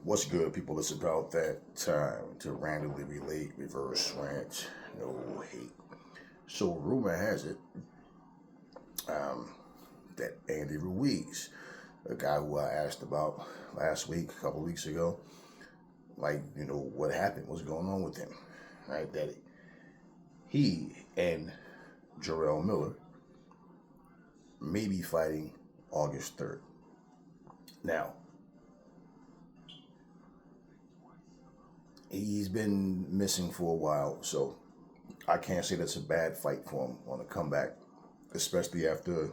What's good, people? It's about that time to randomly relate, reverse rant, no hate. So, rumor has it um, that Andy Ruiz, a guy who I asked about last week, a couple weeks ago, what happened, what's going on with him, right? That he and Jarrell Miller may be fighting August 3rd. Now, he's been missing for a while, so I can't say that's a bad fight for him on a comeback, especially after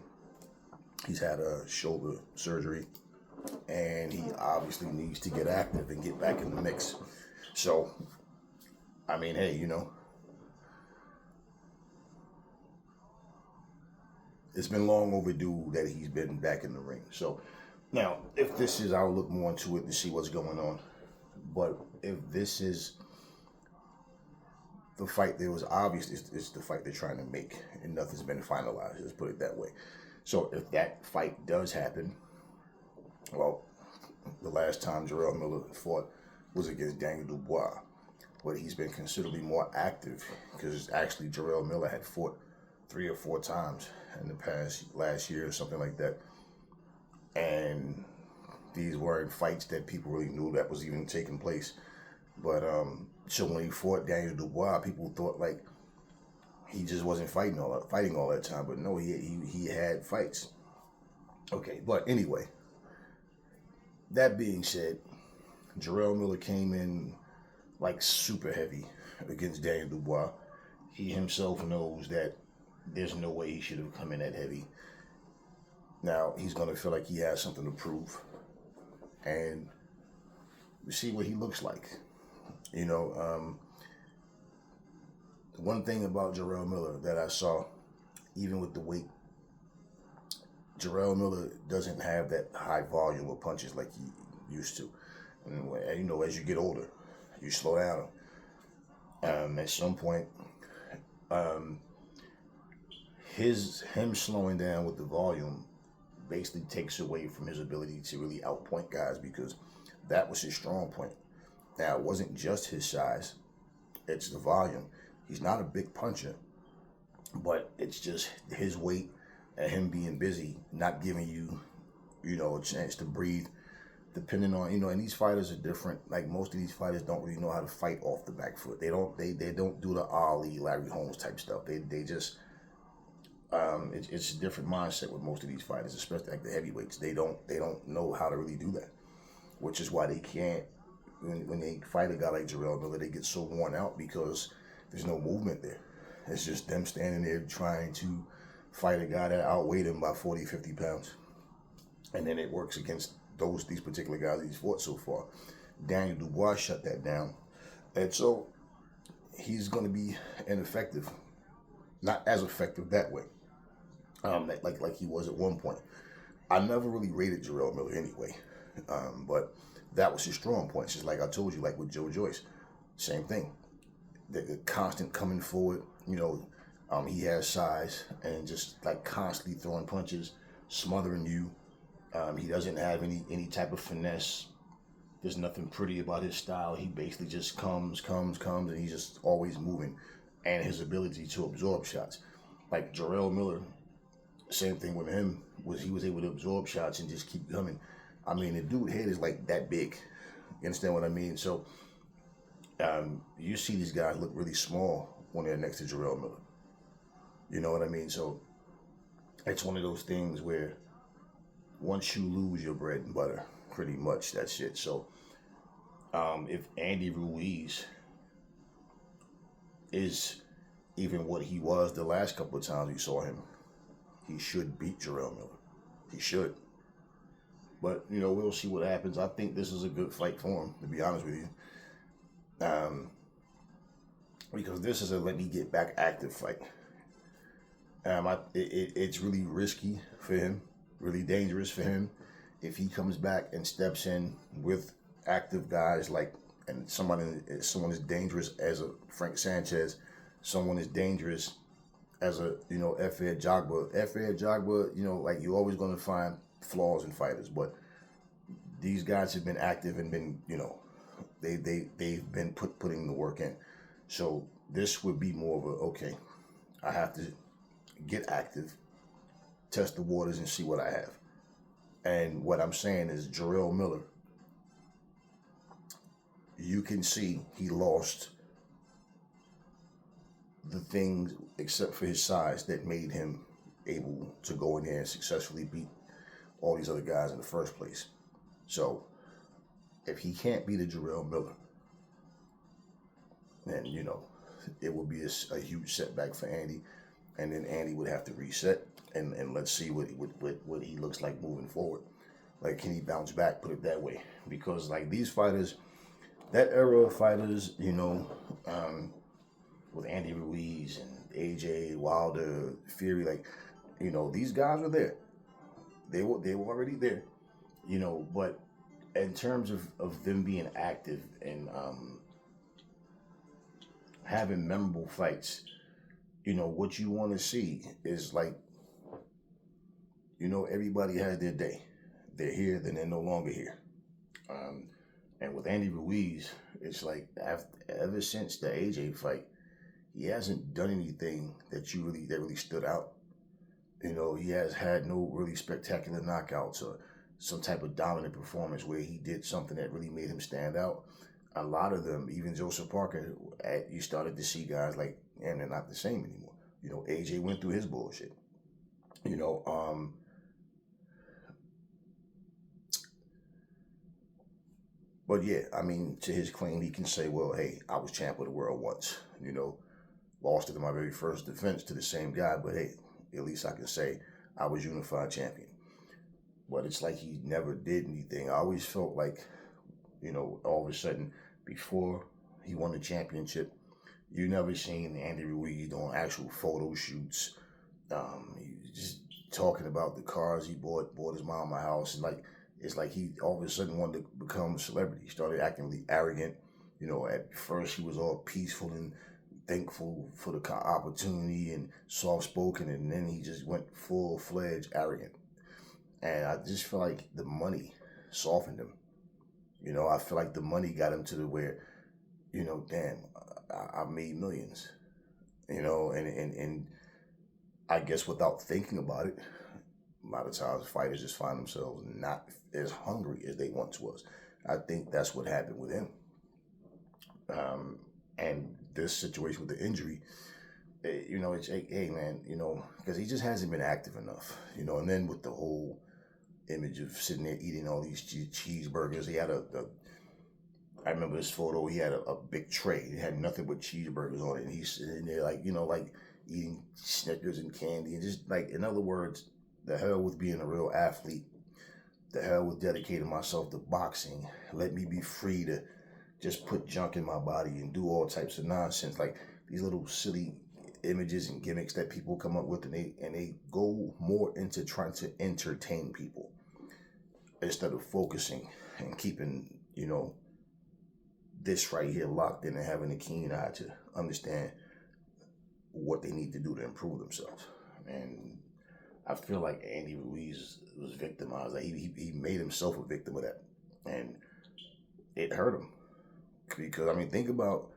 he's had a shoulder surgery and he obviously needs to get active and get back in the mix. So, I mean, hey, it's been long overdue that he's been back in the ring. So, now, if this is, I'll look more into it to see what's going on. But if this is the fight, there was obviously it's the fight they're trying to make, and nothing's been finalized. Let's put it that way. So if that fight does happen, well, the last time Jarrell Miller fought was against Daniel Dubois, but he's been considerably more active because actually Jarrell Miller had fought 3 or 4 times in the past last year or something like that, and these weren't fights that people really knew that was even taking place. But so when he fought Daniel Dubois, people thought like he just wasn't fighting all that time. But no, he had fights. Okay, but anyway, that being said, Jarrell Miller came in like super heavy against Daniel Dubois. He himself knows that there's no way he should have come in that heavy. Now he's gonna feel like he has something to prove, and we see what he looks like. One thing about Jarrell Miller that I saw, even with the weight, Jarrell Miller doesn't have that high volume of punches like he used to. And as you get older, you slow down. At some point, um, him slowing down with the volume basically takes away from his ability to really outpoint guys because that was his strong point. Now, it wasn't just his size, it's the volume. He's not a big puncher, but it's just his weight and him being busy, not giving you, a chance to breathe, depending on, and these fighters are different. Like most of these fighters don't really know how to fight off the back foot. They don't do the Ali, Larry Holmes type stuff. They just, it's a different mindset with most of these fighters, especially like the heavyweights. They don't know how to really do that, which is why they can't. When they fight a guy like Jarrell Miller, they get so worn out because there's no movement there. It's just them standing there trying to fight a guy that outweighed him by 40, 50 pounds. And then it works against these particular guys he's fought so far. Daniel Dubois shut that down. And so he's going to be ineffective. Not as effective that way. Like he was at one point. I never really rated Jarrell Miller anyway. But that was his strong point. Just like I told you, like with Joe Joyce, same thing. The constant coming forward, he has size and just like constantly throwing punches, smothering you. He doesn't have any type of finesse. There's nothing pretty about his style. He basically just comes, and he's just always moving. And his ability to absorb shots. Like Jarrell Miller, same thing with him, he was able to absorb shots and just keep coming. I mean, the dude's head is like that big. You understand what I mean? So, you see these guys look really small when they're next to Jarrell Miller. You know what I mean? So, it's one of those things where once you lose your bread and butter, pretty much that's it. So, if Andy Ruiz is even what he was the last couple of times we saw him, he should beat Jarrell Miller. He should. But, we'll see what happens. I think this is a good fight for him, to be honest with you. Because this is a let me get back active fight. It's really risky for him, really dangerous for him. If he comes back and steps in with active guys and someone as dangerous as a Frank Sanchez, someone as dangerous as a, Efe Ajagba. Efe Ajagba, you're always going to find flaws in fighters, but these guys have been active and been, they've been putting the work in. So this would be more of a, okay, I have to get active, test the waters, and see what I have. And what I'm saying is, Jarrell Miller, you can see he lost the things, except for his size, that made him able to go in there and successfully beat all these other guys in the first place. So if he can't beat a Jarrell Miller, then it would be a huge setback for Andy, and then Andy would have to reset, and let's see what he looks like moving forward. Like, can he bounce back? Put it that way, because like these fighters, that era of fighters, with Andy Ruiz and AJ Wilder, Fury, like, these guys were there. They were already there, But in terms of them being active and having memorable fights, what you want to see is like, everybody has their day. They're here, then they're no longer here. And with Andy Ruiz, it's like ever since the AJ fight, he hasn't done anything that really stood out. He has had no really spectacular knockouts or some type of dominant performance where he did something that really made him stand out. A lot of them, even Joseph Parker, you started to see guys like, and they're not the same anymore. AJ went through his bullshit. But yeah, I mean, to his claim, he can say, well, hey, I was champ of the world once, lost it in my very first defense to the same guy, but hey, at least I can say I was unified champion. But it's like he never did anything. I always felt like, all of a sudden, before he won the championship, you never seen Andy Ruiz doing actual photo shoots. He just talking about the cars he bought his mom a house, and like, it's like he all of a sudden wanted to become a celebrity. He started acting really arrogant. At first he was all peaceful and thankful for the opportunity and soft-spoken, and then he just went full-fledged arrogant. And I just feel like the money softened him. I feel like the money got him to the where, damn, I made millions. And I guess without thinking about it, a lot of times fighters just find themselves not as hungry as they once was. I think that's what happened with him. And this situation with the injury, it's, hey man, because he just hasn't been active enough, and then with the whole image of sitting there eating all these cheeseburgers, he had I remember this photo, he had a big tray, it had nothing but cheeseburgers on it, and he's sitting there like, like eating Snickers and candy, and just like, in other words, the hell with being a real athlete. The hell with dedicating myself to boxing. Let me be free to just put junk in my body and do all types of nonsense. Like these little silly images and gimmicks that people come up with, and they go more into trying to entertain people instead of focusing and keeping, this right here locked in and having a keen eye to understand what they need to do to improve themselves. And I feel like Andy Ruiz was victimized. Like he made himself a victim of that, and it hurt him. Because I mean, think about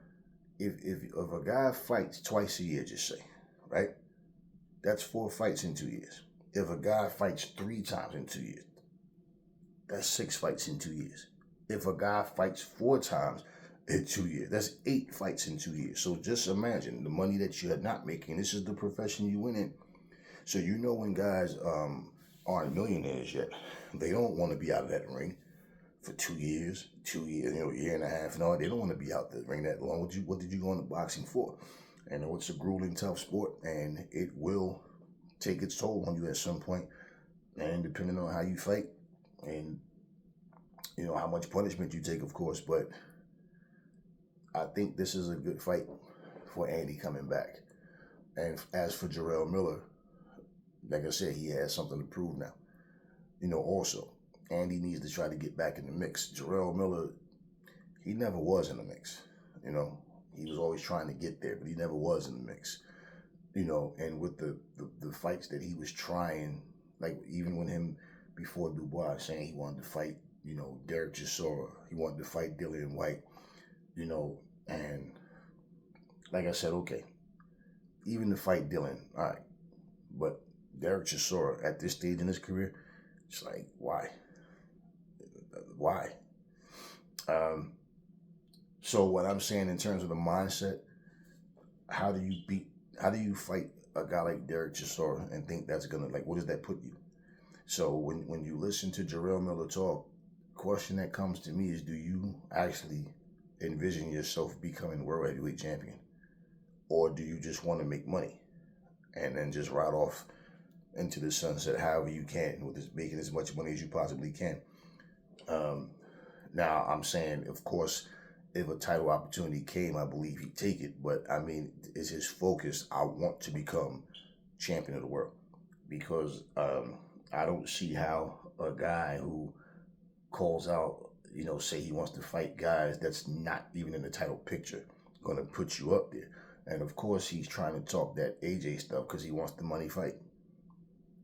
if a guy fights twice a year, just say, right? That's 4 fights in 2 years. If a guy fights 3 times in 2 years, that's 6 fights in 2 years. If a guy fights 4 times in 2 years, that's 8 fights in 2 years. So just imagine the money that you're not making. This is the profession you went in. So when guys aren't millionaires yet, they don't want to be out of that ring for 2 years, a year and a half. No, they don't want to be out the ring that long. What did you go into boxing for? I know it's a grueling, tough sport, and it will take its toll on you at some point. And depending on how you fight, and how much punishment you take, of course. But I think this is a good fight for Andy coming back. And as for Jarrell Miller, like I said, he has something to prove now. Also, Andy needs to try to get back in the mix. Jarrell Miller, he never was in the mix. He was always trying to get there, but he never was in the mix. And with the fights that he was trying, like even when him before Dubois saying he wanted to fight, Derek Chisora, he wanted to fight Dillian White, and like I said, okay, even to fight Dylan, all right, but Derek Chisora at this stage in his career, it's like, why? Why? Um, so what I'm saying in terms of the mindset, how do you fight a guy like Derek Chisora and think that's gonna, like, what does that put you? So when you listen to Jarrell Miller talk, question that comes to me is, do you actually envision yourself becoming world heavyweight champion? Or do you just want to make money and then just ride off into the sunset however you can, with this, making as much money as you possibly can? Now, I'm saying, of course, if a title opportunity came, I believe he'd take it. But I mean, is his focus, I want to become champion of the world? Because I don't see how a guy who calls out, say he wants to fight guys that's not even in the title picture, going to put you up there. And of course, he's trying to talk that AJ stuff because he wants the money fight.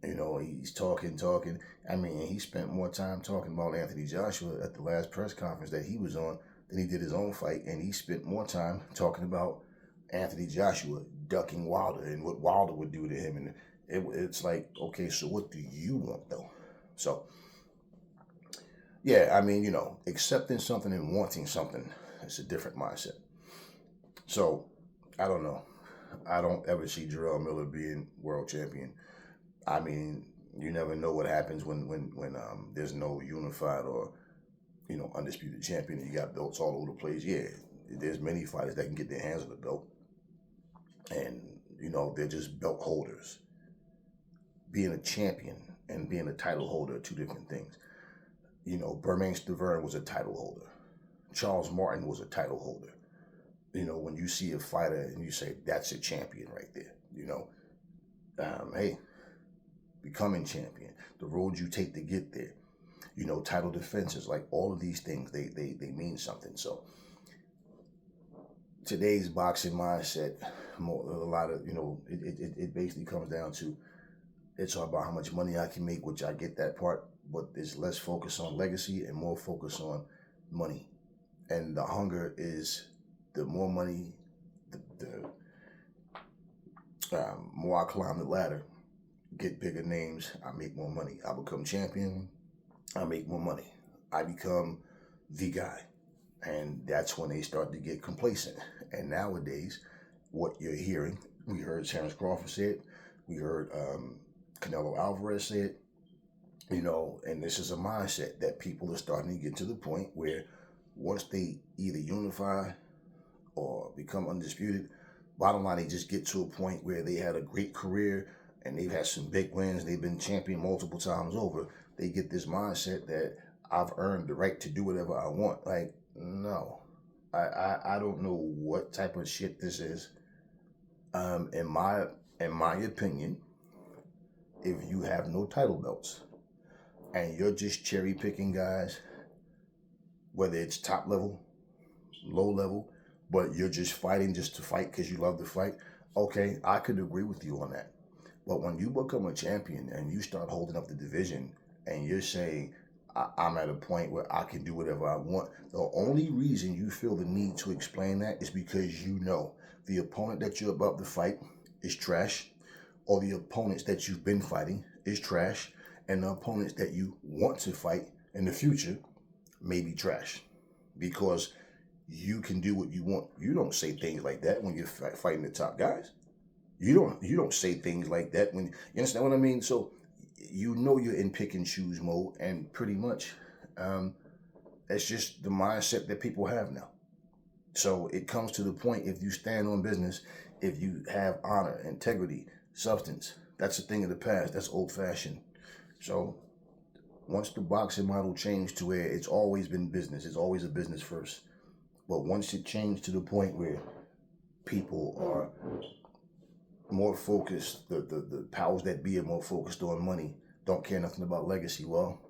He's talking. I mean, he spent more time talking about Anthony Joshua at the last press conference that he was on than he did his own fight. And he spent more time talking about Anthony Joshua ducking Wilder and what Wilder would do to him. And it's like, okay, so what do you want, though? So, yeah, I mean, accepting something and wanting something, it's a different mindset. So, I don't know. I don't ever see Jarrell Miller being world champion. I mean, you never know what happens when there's no unified or undisputed champion. You got belts all over the place. Yeah, there's many fighters that can get their hands on the belt, and they're just belt holders. Being a champion and being a title holder are two different things. Bermane Stiverne was a title holder. Charles Martin was a title holder. When you see a fighter and you say that's a champion right there, hey, becoming champion, the road you take to get there, title defenses, like all of these things, they mean something. So today's boxing mindset, a lot of, it basically comes down to, it's all about how much money I can make, which I get that part, but there's less focus on legacy and more focus on money. And the hunger is, the more money, the more I climb the ladder, get bigger names, I make more money. I become champion, I make more money. I become the guy. And that's when they start to get complacent. And nowadays, what you're hearing, we heard Terrence Crawford say it, we heard Canelo Alvarez say it, and this is a mindset that people are starting to get to the point where once they either unify or become undisputed, bottom line, they just get to a point where they had a great career and they've had some big wins, they've been champion multiple times over. They get this mindset that I've earned the right to do whatever I want. Like, no. I don't know what type of shit this is. In my opinion, if you have no title belts and you're just cherry picking guys, whether it's top level, low level, but you're just fighting just to fight because you love to fight, okay, I could agree with you on that. But when you become a champion and you start holding up the division and you're saying, I'm at a point where I can do whatever I want, the only reason you feel the need to explain that is because the opponent that you're about to fight is trash, or the opponents that you've been fighting is trash, and the opponents that you want to fight in the future may be trash, because you can do what you want. You don't say things like that when you're fighting the top guys. You don't say things like that when, you understand what I mean? So you're in pick and choose mode, and pretty much that's just the mindset that people have now. So it comes to the point, if you stand on business, if you have honor, integrity, substance, that's a thing of the past. That's old fashioned. So once the boxing model changed to where it's always been business, it's always a business first. But once it changed to the point where people are more focused, the powers that be are more focused on money, don't care nothing about legacy, well,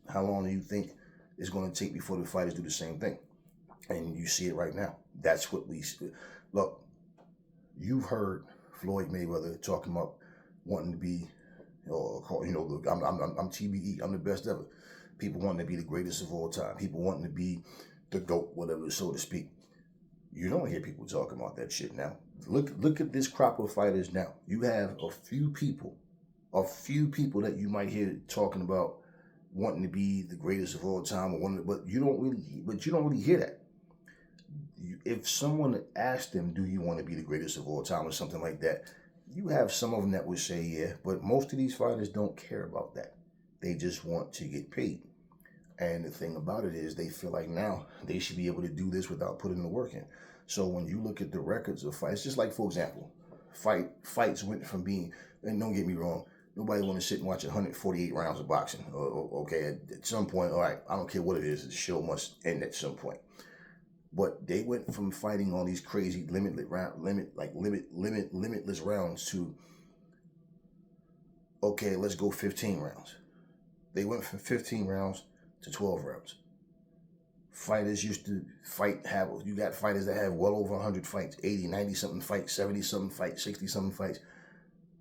how long do you think it's going to take before the fighters do the same thing? And you see it right now. That's what we see. Look, you've heard Floyd Mayweather talking about wanting to be, I'm TBE, I'm the best ever. People wanting to be the greatest of all time. People wanting to be the GOAT, whatever, so to speak. You don't hear people talking about that shit now. Look at this crop of fighters now. You have a few people that you might hear talking about wanting to be the greatest of all time, but you don't really hear that. If someone asked them, "Do you want to be the greatest of all time?" or something like that, you have some of them that would say, "Yeah," but most of these fighters don't care about that. They just want to get paid. And the thing about it is, they feel like now they should be able to do this without putting the work in. So when you look at the records of fights, just like, for example, fights went from being, and don't get me wrong, nobody want to sit and watch 148 rounds of boxing. Okay, at some point, all right, I don't care what it is, the show must end at some point. But they went from fighting all these crazy limitless rounds to, okay, let's go 15 rounds. They went from 15 rounds to 12 rounds. Fighters used to you got fighters that have well over 100 fights, 80, 90 something fights, 70 something fights, 60 something fights.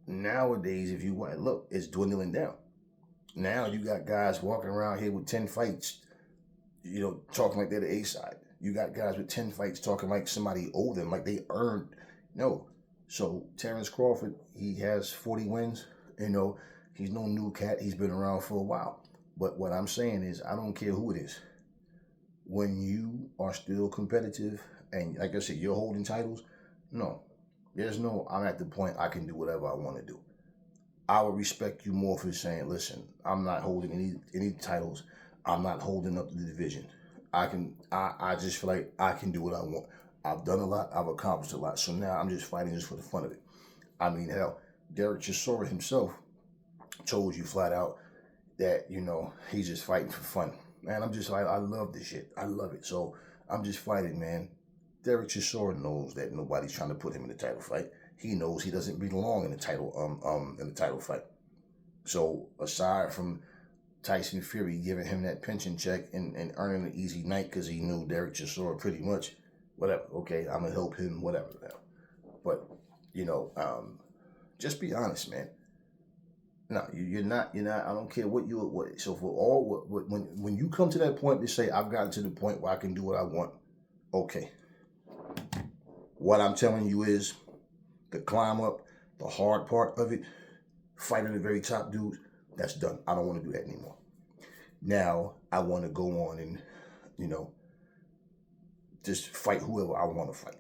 Nowadays, if you want, look, it's dwindling down. Now you got guys walking around here with 10 fights, talking like they're the A-side. You got guys with 10 fights talking like somebody owed them, like they earned. No. So Terence Crawford, he has 40 wins. He's no new cat. He's been around for a while. But what I'm saying is, I don't care who it is. When you are still competitive and, like I said, you're holding titles, no. I'm at the point I can do whatever I want to do. I would respect you more for saying, listen, I'm not holding any titles. I'm not holding up the division. I just feel like I can do what I want. I've done a lot. I've accomplished a lot. So now I'm just fighting just for the fun of it. I mean, hell, Derek Chisora himself told you flat out that, he's just fighting for fun. Man, I love this shit. I love it. So I'm just fighting, man. Derek Chisora knows that nobody's trying to put him in the title fight. He knows he doesn't belong in the title fight. So aside from Tyson Fury giving him that pension check and earning an easy night because he knew Derek Chisora pretty much, whatever. Okay, I'm gonna help him, whatever. But just be honest, man. No, you're not. I don't care what. So for all when you come to that point to say, I've gotten to the point where I can do what I want. Okay. What I'm telling you is, the climb up, the hard part of it, fighting the very top dudes, that's done. I don't want to do that anymore. Now I want to go on and, just fight whoever I want to fight.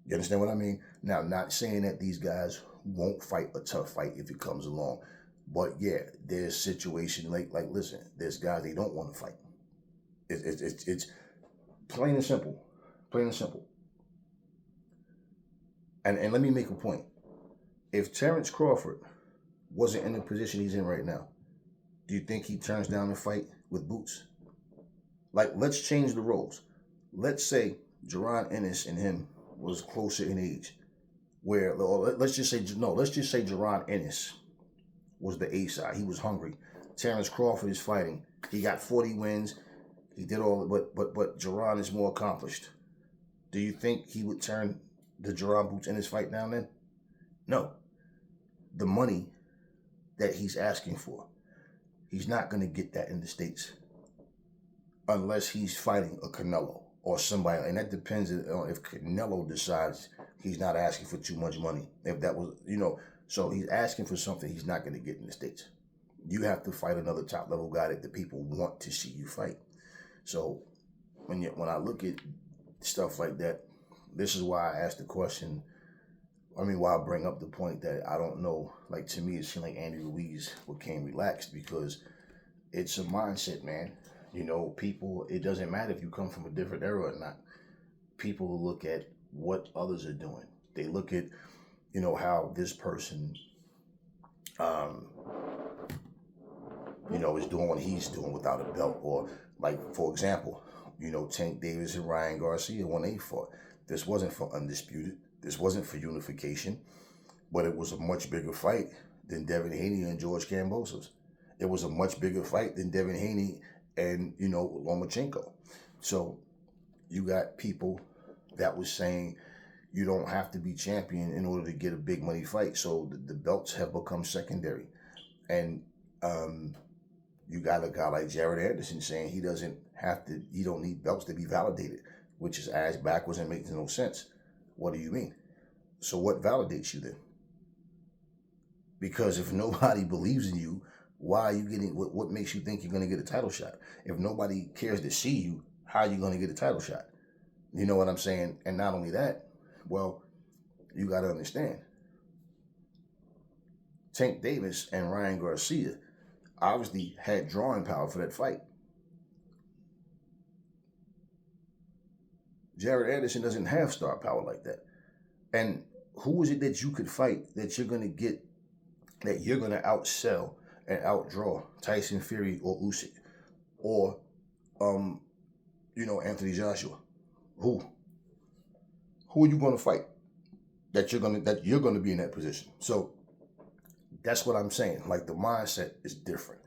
You understand what I mean? Now, not saying that these guys won't fight a tough fight if it comes along. But yeah, there's situations like listen, there's guys they don't want to fight. It's plain and simple. Plain and simple. And let me make a point. If Terence Crawford wasn't in the position he's in right now, do you think he turns down a fight with Boots? Like, let's change the roles. Let's say Jaron Ennis and him was closer in age. Let's just say Jaron Ennis was the A-side. He was hungry. Terence Crawford is fighting. He got 40 wins. He did all, but Jaron is more accomplished. Do you think he would turn the Jaron Boots Ennis fight down then? No. The money that he's asking for, he's not going to get that in the States unless he's fighting a Canelo or somebody. And that depends on if Canelo decides he's not asking for too much money. If that was, so he's asking for something he's not going to get in the States. You have to fight another top level guy that the people want to see you fight. So when I look at stuff like that, this is why I asked the question. Why I bring up the point that I don't know. Like, to me, it seemed like Andy Ruiz became relaxed because it's a mindset, man. People, it doesn't matter if you come from a different era or not. People look at what others are doing. They look at, how this person, is doing what he's doing without a belt. Or, like, for example, Tank Davis and Ryan Garcia when they fought. This wasn't for undisputed. This wasn't for unification. But it was a much bigger fight than Devin Haney and George Kambosos. It was a much bigger fight than Devin Haney and, Lomachenko. So you got people that was saying you don't have to be champion in order to get a big money fight. So the belts have become secondary. And You got a guy like Jared Anderson saying he don't need belts to be validated, which is ass backwards and makes no sense. What do you mean? So what validates you then? Because if nobody believes in you, why are you getting, what makes you think you're going to get a title shot? If nobody cares to see you, how are you going to get a title shot? You know what I'm saying? And not only that, well, you got to understand, Tank Davis and Ryan Garcia obviously had drawing power for that fight. Jared Anderson doesn't have star power like that. And who is it that you could fight that you're going to get, that you're going to outsell and outdraw Tyson Fury or Usyk or, Anthony Joshua? Who are you going to fight that you're going to be in that position? So that's what I'm saying. Like, the mindset is different.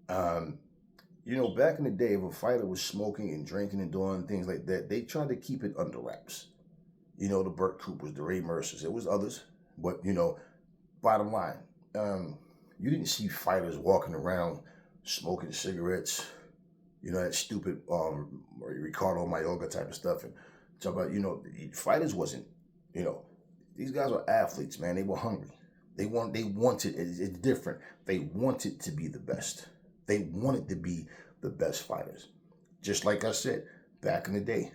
Back in the day, if a fighter was smoking and drinking and doing things like that, they tried to keep it under wraps. The Burt Coopers, the Ray Mercers. It was others, but bottom line, you didn't see fighters walking around smoking cigarettes, that stupid Ricardo Mayorga type of stuff. And talk about, fighters wasn't, these guys were athletes, man. They were hungry. They wanted, it's different. They wanted to be the best. They wanted to be the best fighters. Just like I said, back in the day,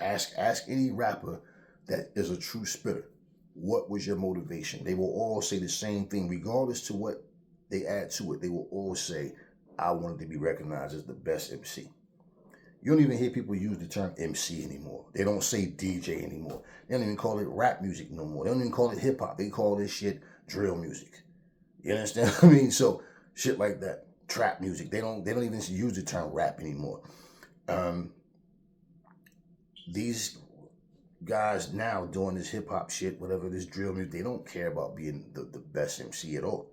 ask any rapper that is a true spitter, what was your motivation? They will all say the same thing, regardless to what they add to it. They will all say, I wanted to be recognized as the best MC. You don't even hear people use the term MC anymore. They don't say DJ anymore. They don't even call it rap music no more. They don't even call it hip hop. They call this shit drill music. You understand what I mean? So shit like that. Trap music. They don't even use the term rap anymore. These guys now doing this hip hop shit, whatever, this drill music, they don't care about being the best MC at all.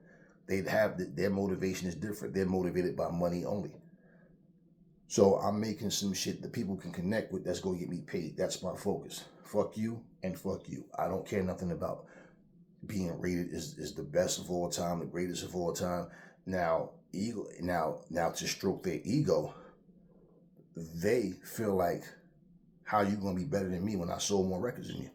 Their motivation is different. They're motivated by money only. So I'm making some shit that people can connect with that's going to get me paid. That's my focus. Fuck you and fuck you. I don't care nothing about being rated as the best of all time, the greatest of all time. Now to stroke their ego, they feel like, how you going to be better than me when I sold more records than you?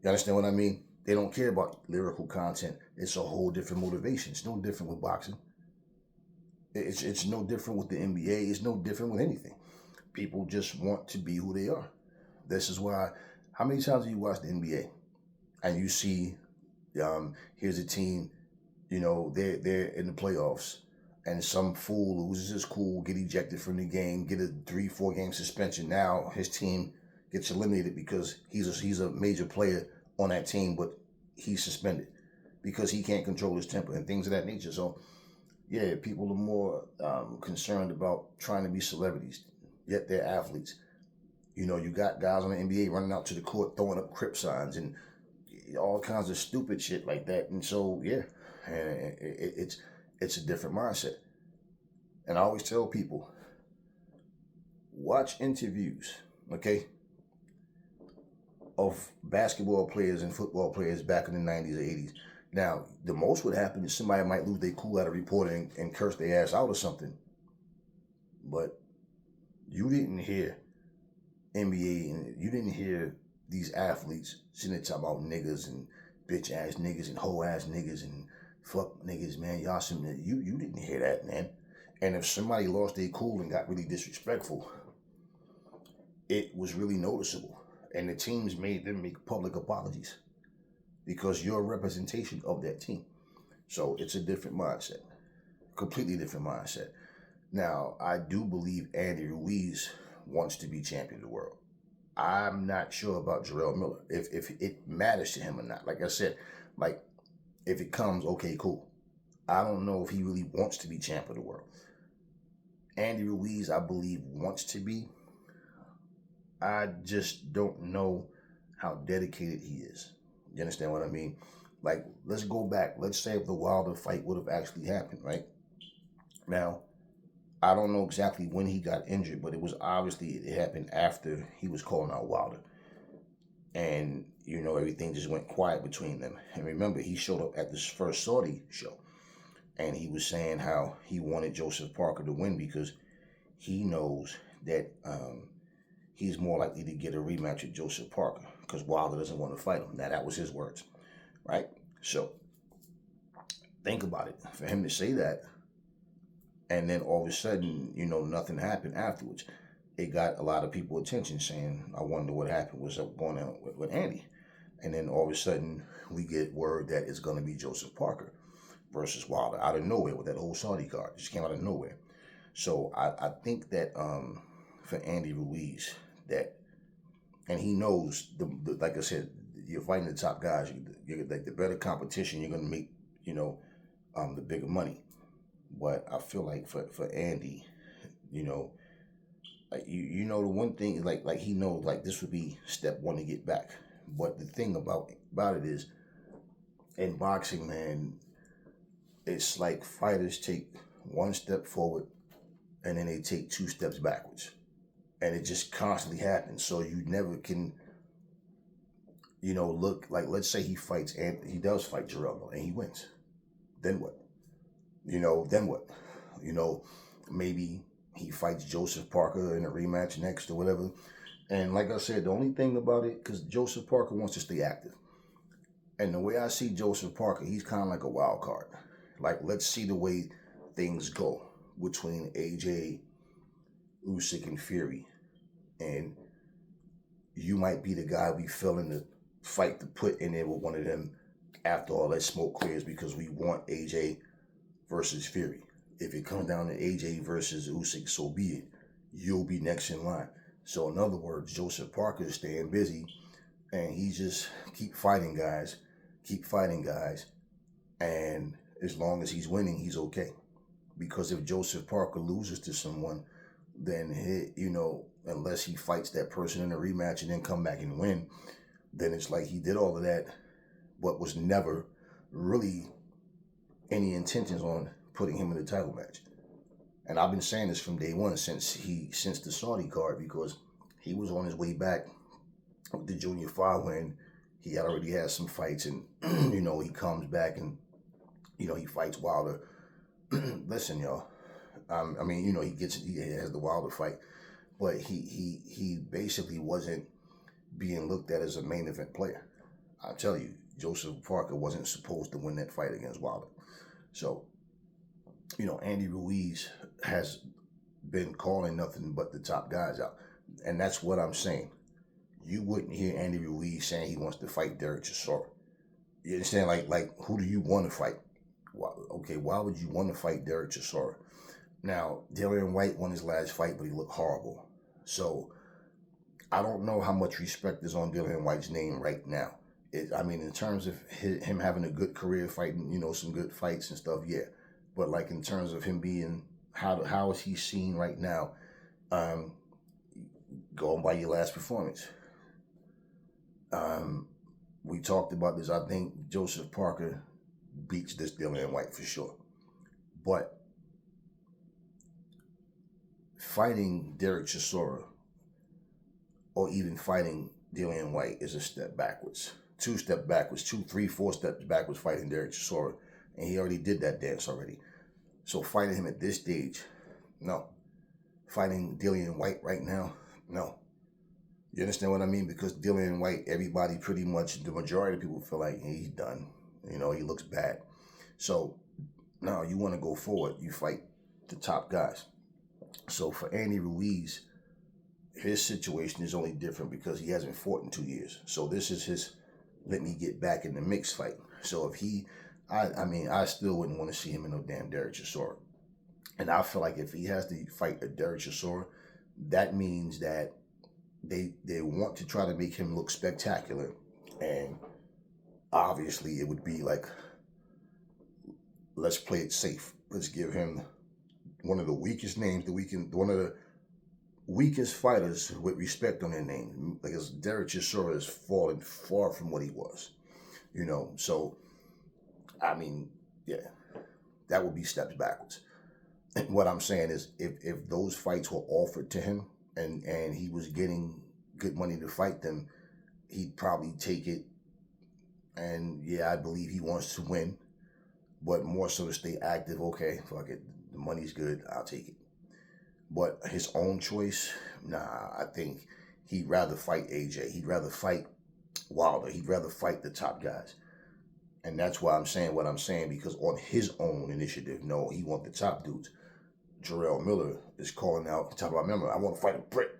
You understand what I mean? They don't care about lyrical content. It's a whole different motivation. It's no different with boxing. It's no different with the NBA. It's no different with anything. People just want to be who they are. This is why, how many times do you watch the NBA and you see, here's a team, they're in the playoffs, and some fool loses his cool, get ejected from the game, get a 3-4 game suspension. Now his team gets eliminated because he's a major player on that team, but he's suspended because he can't control his temper and things of that nature. So yeah, people are more concerned about trying to be celebrities, yet they're athletes. You got guys on the NBA running out to the court throwing up Crip signs and all kinds of stupid shit like that. And so yeah, and it's a different mindset. And I always tell people, watch interviews, okay, of basketball players and football players back in the 90s or 80s. Now, the most would happen is somebody might lose their cool at a reporter and curse their ass out or something. But you didn't hear NBA, and you didn't hear these athletes sitting there talking about niggas and bitch ass niggas and hoe ass niggas and fuck niggas, man. Y'all some, you didn't hear that, man. And if somebody lost their cool and got really disrespectful, it was really noticeable. And the teams made them make public apologies because you're a representation of that team. So it's a different mindset, completely different mindset. Now, I do believe Andy Ruiz wants to be champion of the world. I'm not sure about Jarrell Miller, if it matters to him or not. Like I said, like, if it comes, okay, cool. I don't know if he really wants to be champion of the world. Andy Ruiz, I believe, wants to be. I just don't know how dedicated he is. You understand what I mean? Like, let's go back. Let's say if the Wilder fight would have actually happened, right? Now, I don't know exactly when he got injured, but it was obviously, it happened after he was calling out Wilder. And, everything just went quiet between them. And remember, he showed up at this first Saudi show. And he was saying how he wanted Joseph Parker to win because he knows that he's more likely to get a rematch with Joseph Parker because Wilder doesn't want to fight him. Now, that was his words, right? So think about it. For him to say that, and then all of a sudden, nothing happened afterwards, it got a lot of people attention saying, I wonder what happened, what's up going on with Andy. And then all of a sudden, we get word that it's going to be Joseph Parker versus Wilder out of nowhere with that whole Saudi card. It just came out of nowhere. So I think that for Andy Ruiz, that, and he knows, like I said, you're fighting the top guys. You're like the better competition, you're going to make, the bigger money. But I feel like for Andy, like the one thing is like he knows like this would be step one to get back. But the thing about it is, in boxing, man, it's like fighters take one step forward and then they take two steps backwards, and it just constantly happens. So you never can, look like, let's say he fights and he does fight Geraldo and he wins. Then what? Then what? Maybe he fights Joseph Parker in a rematch next or whatever. And like I said, the only thing about it, because Joseph Parker wants to stay active. And the way I see Joseph Parker, he's kind of like a wild card. Like, let's see the way things go between AJ, Usyk, and Fury. And you might be the guy we feel in the fight to put in there with one of them after all that smoke clears, because we want AJ versus Fury. If it comes down to AJ versus Usyk, so be it. You'll be next in line. So in other words, Joseph Parker is staying busy, and he just keep fighting guys, and as long as he's winning, he's okay. Because if Joseph Parker loses to someone, then unless he fights that person in a rematch and then come back and win, then it's like he did all of that, but was never really any intentions on putting him in the title match. And I've been saying this from day one since the Saudi card, because he was on his way back with the Junior 5 win. He had already had some fights, and he comes back and he fights Wilder. Listen, y'all. He has the Wilder fight, but he basically wasn't being looked at as a main event player. I tell you, Joseph Parker wasn't supposed to win that fight against Wilder. So, Andy Ruiz has been calling nothing but the top guys out. And that's what I'm saying. You wouldn't hear Andy Ruiz saying he wants to fight Derek Chisora. You understand? Like who do you want to fight? Why would you want to fight Derek Chisora? Now, Dillian Whyte won his last fight, but he looked horrible. So, I don't know how much respect is on Dillian Whyte's name right now. In terms of him having a good career fighting, some good fights and stuff, yeah. But like in terms of him being, how is he seen right now? Going by your last performance. We talked about this. I think Joseph Parker beats this Dillian Whyte for sure. But fighting Derek Chisora or even fighting Dillian Whyte is a step backwards. 2 steps backwards, 2, 3, 4 steps backwards fighting Derek Chisora. And he already did that dance already. So fighting him at this stage, no. Fighting Dillian Whyte right now, no. You understand what I mean? Because Dillian Whyte, everybody pretty much, the majority of people feel like he's done. He looks bad. So now you want to go forward. You fight the top guys. So for Andy Ruiz, his situation is only different because he hasn't fought in 2 years. So this is his let me get back in the mix fight. So if I still wouldn't want to see him in no damn Derek Chisora. And I feel like if he has to fight a Derek Chisora, that means that they want to try to make him look spectacular. And obviously it would be like, let's play it safe. Let's give him one of the weakest names one of the weakest fighters with respect on their name. Because Derek Chisora has fallen far from what he was. So, yeah, that would be steps backwards. And what I'm saying is, if those fights were offered to him and he was getting good money to fight them, he'd probably take it. And yeah, I believe he wants to win. but more so to stay active. Okay, fuck it, the money's good, I'll take it. But his own choice, nah, I think he'd rather fight AJ. He'd rather fight Wilder. He'd rather fight the top guys. And that's why I'm saying what I'm saying, because on his own initiative, no, he want the top dudes. Jarrell Miller is calling out, talking about, remember, I want to fight a Brit.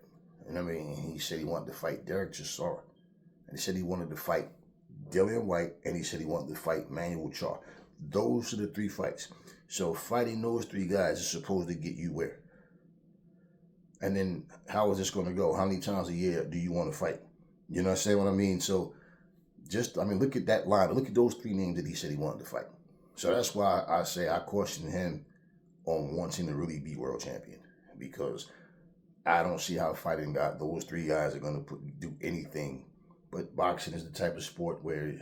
And I mean, he said he wanted to fight Derek Chisora. And he said he wanted to fight Dillian White, and he said he wanted to fight Manuel Charr. Those are the three fights. So fighting those three guys is supposed to get you where? And then how is this going to go? How many times a year do you want to fight? You know what I'm saying? What I mean? So look at that line. Look at those three names that he said he wanted to fight. So that's why I say I question him on wanting to really be world champion, because I don't see how fighting those three guys are going to do anything. But boxing is the type of sport where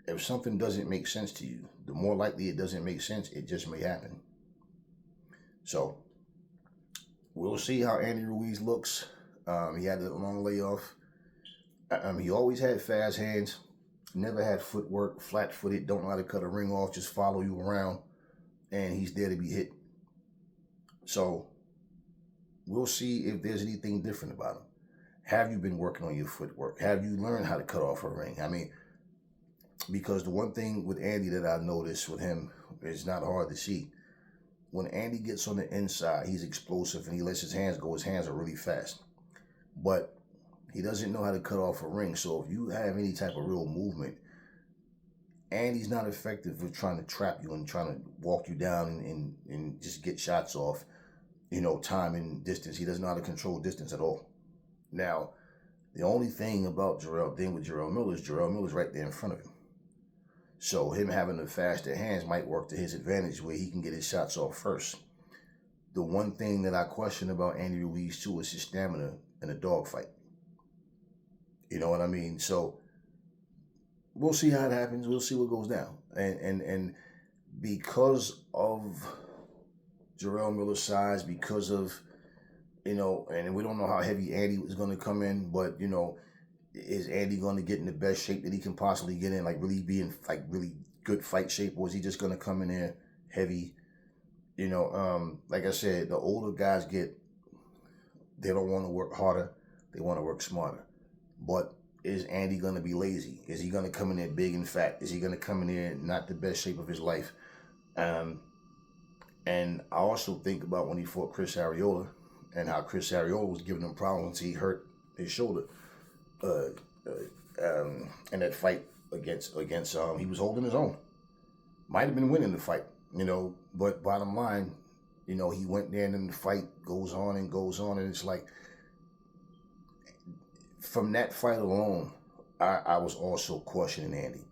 if something doesn't make sense to you, the more likely it doesn't make sense, it just may happen. So we'll see how Andy Ruiz looks. He had a long layoff. He always had fast hands, never had footwork, flat-footed, don't know how to cut a ring off, just follow you around, and he's there to be hit. So we'll see if there's anything different about him. Have you been working on your footwork? Have you learned how to cut off a ring? I mean, because the one thing with Andy that I noticed with him is not hard to see. When Andy gets on the inside, he's explosive and he lets his hands go. His hands are really fast. But he doesn't know how to cut off a ring. So if you have any type of real movement, Andy's not effective with trying to trap you and trying to walk you down and just get shots off, time and distance. He doesn't know how to control distance at all. Now, the only thing about Jarrell Miller is Jarrell Miller's right there in front of him. So him having the faster hands might work to his advantage where he can get his shots off first. The one thing that I question about Andy Ruiz too is his stamina in a dogfight. You know what I mean? So we'll see how it happens. We'll see what goes down. And because of Jarrell Miller's size, because of, and we don't know how heavy Andy is going to come in, but, is Andy going to get in the best shape that he can possibly get in, like really be in like really good fight shape, or is he just going to come in there heavy? Like I said, the older guys they don't want to work harder, they want to work smarter. But is Andy going to be lazy? Is he going to come in there big and fat? Is he going to come in there not the best shape of his life? And I also think about when he fought Chris Arreola and how Chris Arreola was giving him problems. He hurt his shoulder. In that fight against he was holding his own. Might have been winning the fight, but bottom line, he went there and then the fight goes on, and it's like, from that fight alone, I was also questioning Andy.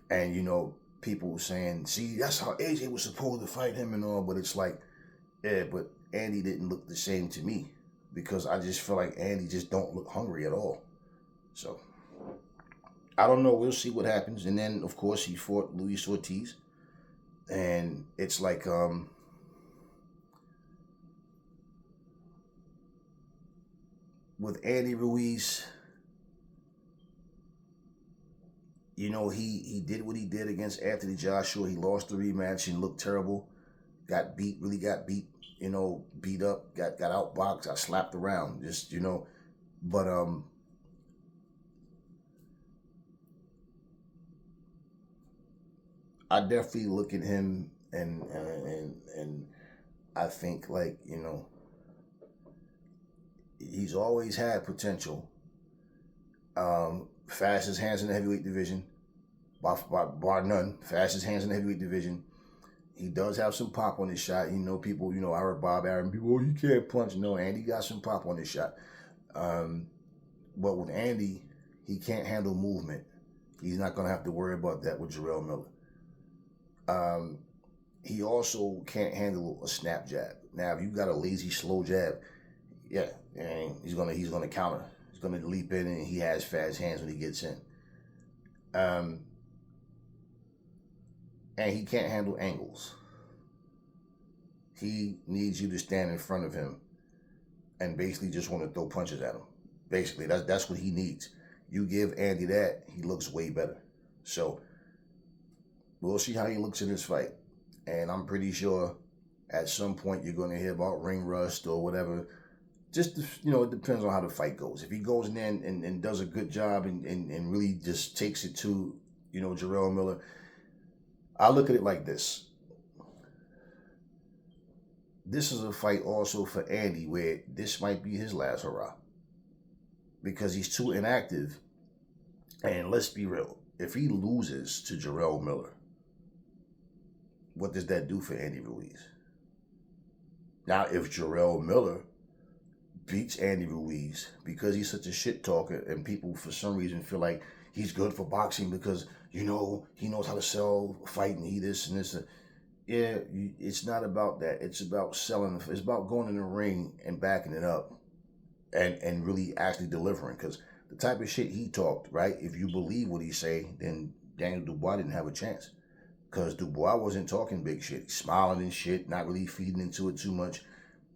And, people were saying, see, that's how AJ was supposed to fight him and all, but it's like, yeah, but Andy didn't look the same to me, because I just feel like Andy just don't look hungry at all. So, I don't know. We'll see what happens. And then, of course, he fought Luis Ortiz. And it's like, with Andy Ruiz, he did what he did against Anthony Joshua. He lost the rematch and looked terrible. Really got beat, beat up, got outboxed, got slapped around, just, but, I definitely look at him and I think, like, he's always had potential. Fastest hands in the heavyweight division, bar none. Fastest hands in the heavyweight division. He does have some pop on his shot. People, I heard Bob Arum, people, he can't punch. No, Andy got some pop on his shot. But with Andy, he can't handle movement. He's not going to have to worry about that with Jarrell Miller. He also can't handle a snap jab. Now, if you got a lazy, slow jab, yeah, and he's gonna counter. He's gonna leap in, and he has fast hands when he gets in. And he can't handle angles. He needs you to stand in front of him and basically just want to throw punches at him. Basically, that's what he needs. You give Andy that, he looks way better. So We'll see how he looks in this fight. And I'm pretty sure at some point you're going to hear about ring rust or whatever. Just, it depends on how the fight goes. If he goes in there and does a good job and really just takes it to, Jarrell Miller, I look at it like this. This is a fight also for Andy where this might be his last hurrah because he's too inactive. And let's be real. If he loses to Jarrell Miller, what does that do for Andy Ruiz? Now, if Jarrell Miller beats Andy Ruiz because he's such a shit talker and people for some reason feel like he's good for boxing because, he knows how to sell, fight, and he this and this. Yeah, it's not about that. It's about selling. It's about going in the ring and backing it up and really actually delivering. Because the type of shit he talked, right? If you believe what he say, then Daniel Dubois didn't have a chance. Because Dubois wasn't talking big shit. Smiling and shit, not really feeding into it too much.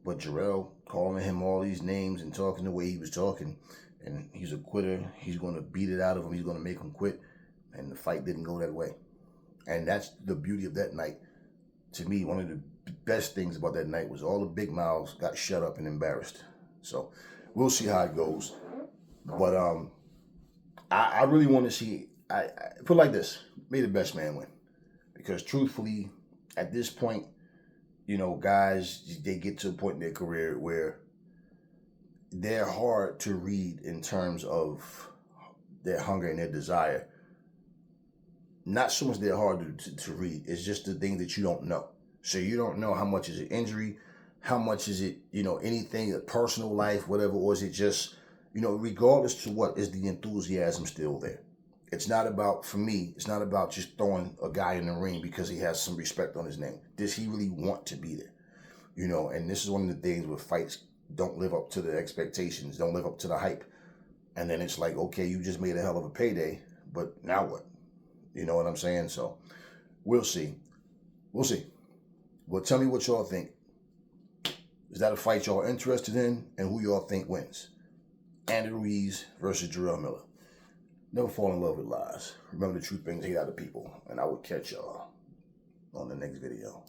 But Jarrell calling him all these names and talking the way he was talking. And he's a quitter. He's going to beat it out of him. He's going to make him quit. And the fight didn't go that way. And that's the beauty of that night. To me, one of the best things about that night was all the big mouths got shut up and embarrassed. So we'll see how it goes. But I really want to see, I put it like this, may the best man win. Because truthfully, at this point, guys, they get to a point in their career where they're hard to read in terms of their hunger and their desire. Not so much they're hard to read. It's just the thing that you don't know. So you don't know how much is it injury, how much is it, anything, personal life, whatever, or is it just, regardless to what, is the enthusiasm still there? It's not about, for me, it's not about just throwing a guy in the ring because he has some respect on his name. Does he really want to be there? And this is one of the things where fights don't live up to the expectations, don't live up to the hype. And then it's like, okay, you just made a hell of a payday, but now what? You know what I'm saying? So we'll see. We'll see. Well, tell me what y'all think. Is that a fight y'all interested in? And who y'all think wins? Andy Ruiz versus Jarrell Miller. Never fall in love with lies. Remember, the truth brings hate out of people. And I will catch y'all on the next video.